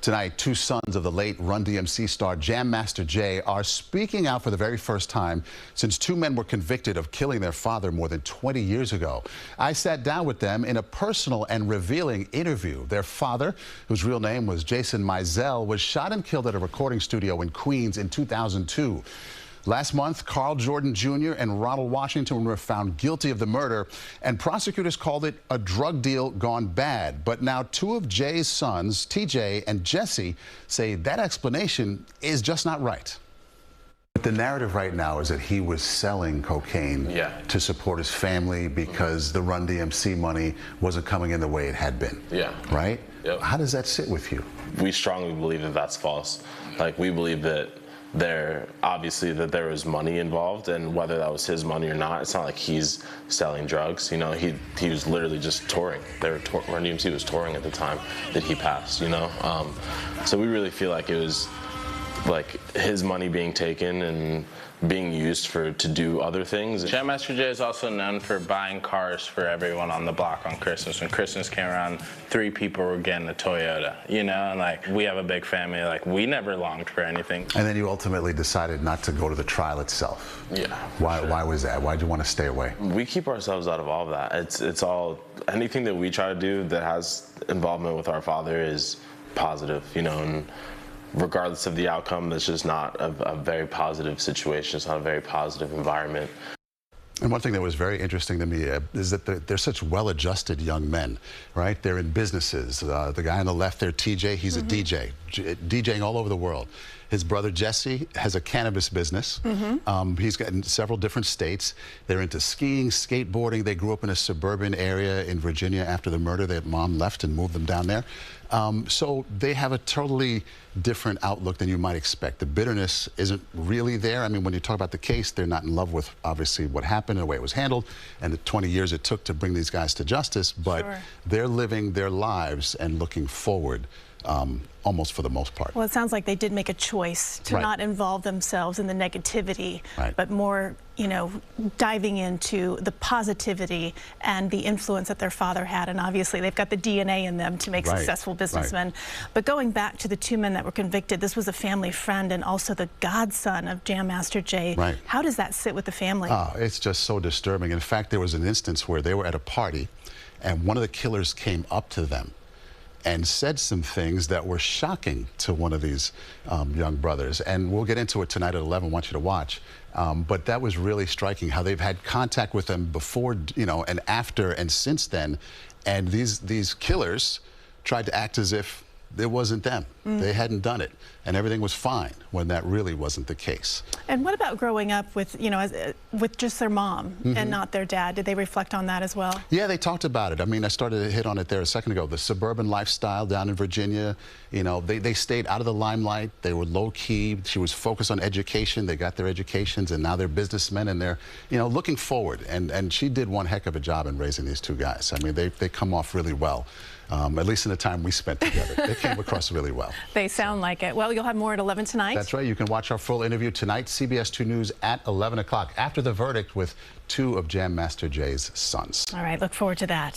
Tonight, two sons of the late Run-D.M.C. star Jam Master Jay are speaking out for the very first time since two men were convicted of killing their father more than 20 years ago. I sat down with them in a personal and revealing interview. Their father, whose real name was Jason Mizell, was shot and killed at a recording studio in Queens in 2002. Last month, Carl Jordan Jr. and Ronald Washington were found guilty of the murder, and prosecutors called it a drug deal gone bad. But now two of Jay's sons, TJ and Jesse, say that explanation is just not right. But the narrative right now is that he was selling cocaine to support his family because the Run-D.M.C. money wasn't coming in the way it had been. Right? How does that sit with you? We strongly believe that that's false. Like, we believe that obviously there was money involved, and whether that was his money or not, it's not like he's selling drugs. You know, he was literally just touring. Run-D.M.C. was touring at the time that he passed, you know? So we really feel like it was like his money being taken and being used to do other things. Jam Master Jay is also known for buying cars for everyone on the block on Christmas. When Christmas came around, 3 people were getting a Toyota, you know, and like, we have a big family, like, we never longed for anything. And then you ultimately decided not to go to the trial itself. Why was that? Why did you want to stay away? We keep ourselves out of all of that. It's all, anything that we try to do that has involvement with our father is positive, you know, and regardless of the outcome, that's just not a very positive situation. It's not a very positive environment. And one thing that was very interesting to me is that they're such well-adjusted young men, right? They're in businesses. The guy on the left there, TJ, he's a DJ, DJing all over the world. His brother Jesse has a cannabis business. He's got in several different states. They're into skiing, skateboarding. They grew up in a suburban area in Virginia after the murder. Their mom left and moved them down there. So they have a totally different outlook than you might expect. The bitterness isn't really there. I mean, when you talk about the case, they're not in love with, obviously, what happened and the way it was handled and the 20 years it took to bring these guys to justice, but they're living their lives and looking forward. Almost for the most part. Well, it sounds like they did make a choice to not involve themselves in the negativity, but more, you know, diving into the positivity and the influence that their father had. And obviously, they've got the DNA in them to make successful businessmen. But going back to the 2 men that were convicted, this was a family friend and also the godson of Jam Master Jay. How does that sit with the family? It's just so disturbing. In fact, there was an instance where they were at a party and one of the killers came up to them and said some things that were shocking to one of these young brothers. And we'll get into it tonight at 11, I want you to watch. But that was really striking, how they've had contact with them before, you know, and after and since then. And these killers tried to act as if it wasn't them. They hadn't done it. And everything was fine when that really wasn't the case. And what about growing up with, you know, with just their mom and not their dad? Did they reflect on that as well? Yeah, they talked about it. I mean, I started to hit on it there a second ago. The suburban lifestyle down in Virginia, you know, they stayed out of the limelight. They were low-key. She was focused on education. They got their educations, and now they're businessmen, and they're, you know, looking forward. And she did one heck of a job in raising these 2 guys. I mean, they come off really well. At least in the time we spent together. They came across really well. They sound like it. Well, you'll have more at 11 tonight. That's right. You can watch our full interview tonight, CBS 2 News at 11 o'clock, after the verdict with 2 of Jam Master Jay's sons. All right, look forward to that.